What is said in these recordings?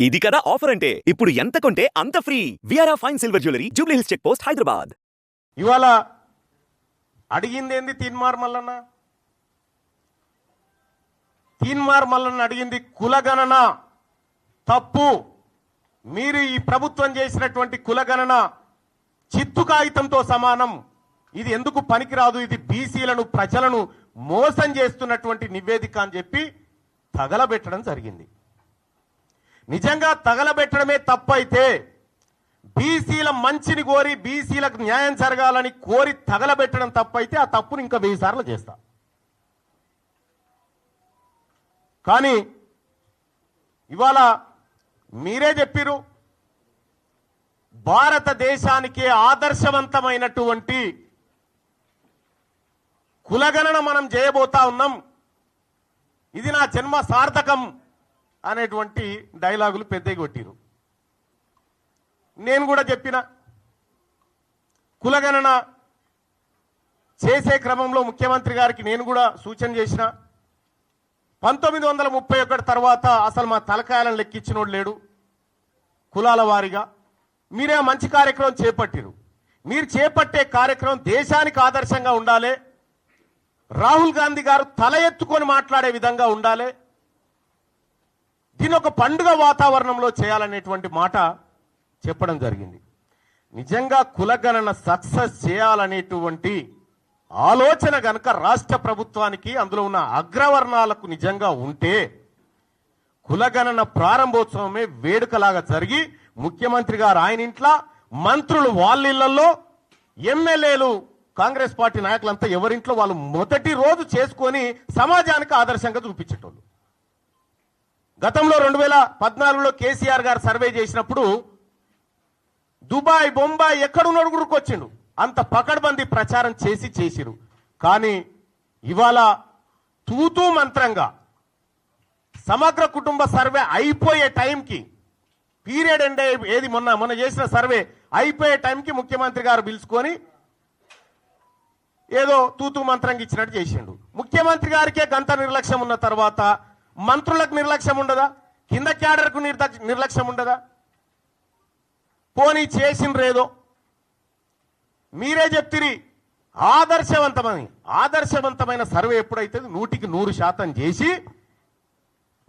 ఇది కదా ఆఫర్ అంటే ఇప్పుడు ఎంత కొంటే అంత ఫ్రీ. విఆర్ఆ fine silver jewellery, Jubilee Hills check post, Hyderabad. ఇవాళ అడిగింది ఏంది తీన్మార్ మల్లన్న? తీన్మార్ మల్లన్న అడిగింది కులగణన తప్పు. మీరు ఈ ప్రభుత్వం చేసినటువంటి కులగణన చిత్తు కాగితంతో సమానం. ఇది ఎందుకు పనికిరాదు, ఇది బీసీలను ప్రజలను మోసం చేస్తున్నటువంటి నివేదిక అని చెప్పి తగలబెట్టడం జరిగింది. నిజంగా తగలబెట్టడమే తప్పైతే, బీసీల మంచిని కోరి బీసీలకు న్యాయం జరగాలని కోరి తగలబెట్టడం తప్పైతే ఆ తప్పును ఇంకా 1000 సార్లు చేస్తా. కానీ ఇవాళ మీరే చెప్పిరు, భారతదేశానికే ఆదర్శవంతమైనటువంటి కులగణన మనం చేయబోతా ఉన్నాం, ఇది నా జన్మ సార్థకం అనేటువంటి డైలాగులు పెద్దగా కొట్టిరు. నేను కూడా చెప్పిన, కులగణన చేసే క్రమంలో ముఖ్యమంత్రి గారికి నేను కూడా సూచన చేసిన. 1931 తర్వాత అసలు మా తలకాయలను లెక్కించినోడు లేడు కులాల వారీగా. మీరే మంచి కార్యక్రమం చేపట్టిరు. మీరు చేపట్టే కార్యక్రమం దేశానికి ఆదర్శంగా ఉండాలి, రాహుల్ గాంధీ గారు తల ఎత్తుకొని మాట్లాడే విధంగా ఉండాలి, దీని ఒక పండుగ వాతావరణంలో చేయాలనేటువంటి మాట చెప్పడం జరిగింది. నిజంగా కులగణన సక్సెస్ చేయాలనేటువంటి ఆలోచన గనక రాష్ట్ర ప్రభుత్వానికి, అందులో ఉన్న అగ్రవర్ణాలకు నిజంగా ఉంటే, కులగణన ప్రారంభోత్సవమే వేడుకలాగా జరిగి ముఖ్యమంత్రి గారు ఆయన ఇంట్లో, మంత్రులు వాళ్ళ ఇళ్లలో, ఎమ్మెల్యేలు కాంగ్రెస్ పార్టీ నాయకులంతా ఎవరింట్లో వాళ్ళు మొదటి రోజు చేసుకొని సమాజానికి ఆదర్శంగా చూపించేటోళ్ళు. గతంలో 2014లో కేసీఆర్ గారు సర్వే చేసినప్పుడు దుబాయ్, బొంబాయి ఎక్కడున్నాడు గురుకొచ్చిండు, అంత పకడ్బందీ ప్రచారం చేసిరు. కానీ ఇవాళ తూతూ మంత్రంగా సమగ్ర కుటుంబ సర్వే అయిపోయే టైంకి, పీరియడ్ ఎండ్ ఏది మొన్న చేసిన సర్వే అయిపోయే టైంకి ముఖ్యమంత్రి గారు పిలుచుకొని ఏదో తూతూ మంత్రంగా ఇచ్చినట్టు చేసిండు. ముఖ్యమంత్రి గారికే గంత నిర్లక్ష్యం ఉన్న తర్వాత మంత్రులకు నిర్లక్ష్యం ఉండదా? కింద క్యాడర్కు నిర్లక్ష్యం ఉండదా? పోనీ చేసిండ్రేదో మీరే చెప్తిరి ఆదర్శవంతమైన సర్వే ఎప్పుడైతే 100% చేసి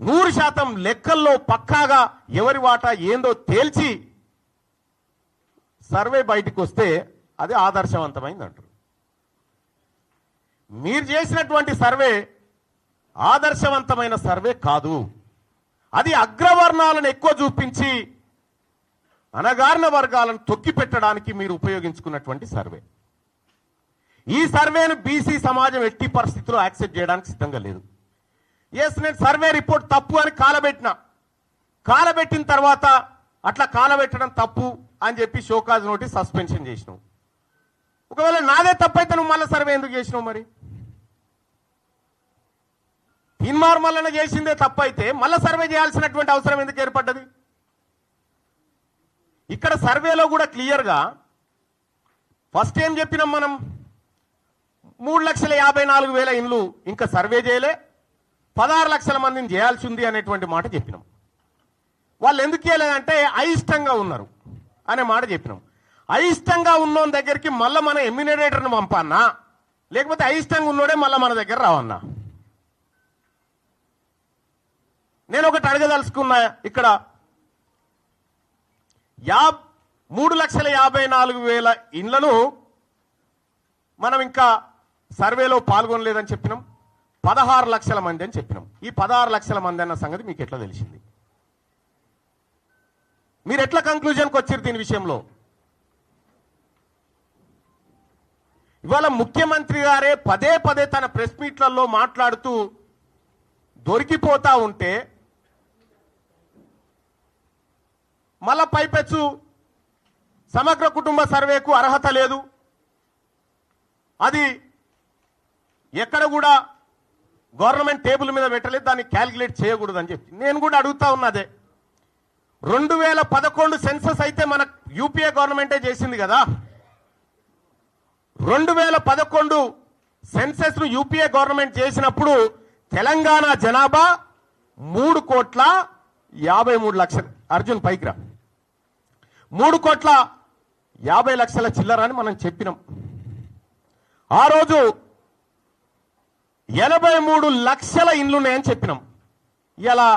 100% లెక్కల్లో పక్కాగా ఎవరి వాటా ఏందో తేల్చి సర్వే బయటికి వస్తే అది ఆదర్శవంతమైంది అంటారు. మీరు చేసినటువంటి సర్వే ఆదర్శవంతమైన సర్వే కాదు, అది అగ్రవర్ణాలను ఎక్కువ చూపించి అణగారిన వర్గాలను తొక్కి పెట్టడానికి మీరు ఉపయోగించుకున్నటువంటి సర్వే. ఈ సర్వేను బీసీ సమాజం ఎట్టి పరిస్థితుల్లో యాక్సెప్ట్ చేయడానికి సిద్ధంగా లేదు. ఎస్, నేను సర్వే రిపోర్ట్ తప్పు అని కాలబెట్టిన తర్వాత అట్లా కాలబెట్టడం తప్పు అని చెప్పి షోకాజ్ నోటీస్ సస్పెన్షన్ చేసినావు. ఒకవేళ నాదే తప్పైతే నువ్వు మళ్ళీ సర్వే ఎందుకు చేసినావు? మరి తీన్మార్ మల్లన్న చేసిందే తప్పైతే మళ్ళీ సర్వే చేయాల్సినటువంటి అవసరం ఎందుకు ఏర్పడ్డది? ఇక్కడ సర్వేలో కూడా క్లియర్గా ఫస్ట్ ఏం చెప్పినాం మనం, 3,54,000 ఇండ్లు ఇంకా సర్వే చేయలే, 16 లక్షల మందిని చేయాల్సి ఉంది అనేటువంటి మాట చెప్పినాం. వాళ్ళు ఎందుకు చేయలేదంటే అయిష్టంగా ఉన్నారు అనే మాట చెప్పినాం. అయిష్టంగా ఉన్నోని దగ్గరికి మళ్ళీ మన ఎమ్యూనరేటర్ని పంపన్నా, లేకపోతే అయిష్టంగా ఉన్నోడే మళ్ళీ మన దగ్గర రావన్నా? నేను ఒకటి అడగదలుచుకున్నా, ఇక్కడ 3,54,000 ఇండ్లను మనం ఇంకా సర్వేలో పాల్గొనలేదని చెప్పినాం, 16 లక్షల మంది అని చెప్పినాం. ఈ 16 లక్షల మంది అన్న సంగతి మీకు ఎట్లా తెలిసింది? మీరు ఎట్లా కంక్లూజన్కి వచ్చారు దీని విషయంలో? ఇవాళ ముఖ్యమంత్రి గారే పదే తన ప్రెస్ మీట్లలో మాట్లాడుతూ దొరికిపోతా ఉంటే, మళ్ళా పైపెచ్చు సమగ్ర కుటుంబ సర్వేకు అర్హత లేదు, అది ఎక్కడ కూడా గవర్నమెంట్ టేబుల్ మీద పెట్టలేదు, దాన్ని క్యాల్కులేట్ చేయకూడదు అని చెప్పి నేను కూడా అడుగుతా ఉన్నదే. 2011 సెన్సస్ అయితే మన యూపీఏ గవర్నమెంటే చేసింది కదా. 2011 సెన్సస్ ను యూపీఏ గవర్నమెంట్ చేసినప్పుడు తెలంగాణ జనాభా 3,40,00,000 53 లక్షలు. అర్జున్ పైకి రా. 3,50,00,000 చిల్లర అని మనం చెప్పినాం. ఆ రోజు 83 లక్షల ఇండ్లు ఉన్నాయని చెప్పినాం. ఇలా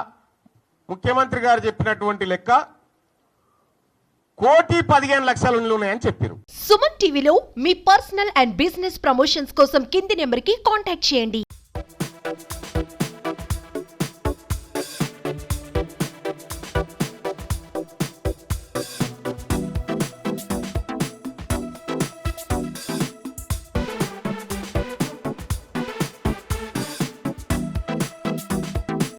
ముఖ్యమంత్రి గారు చెప్పినటువంటి లెక్క 1,15,00,000 ఇండ్లు ఉన్నాయని చెప్పారు. సుమన్ టీవీలో మీ పర్సనల్ అండ్ బిజినెస్ ప్రమోషన్స్ కోసం కింది నెంబర్కి కాంటాక్ట్ చేయండి.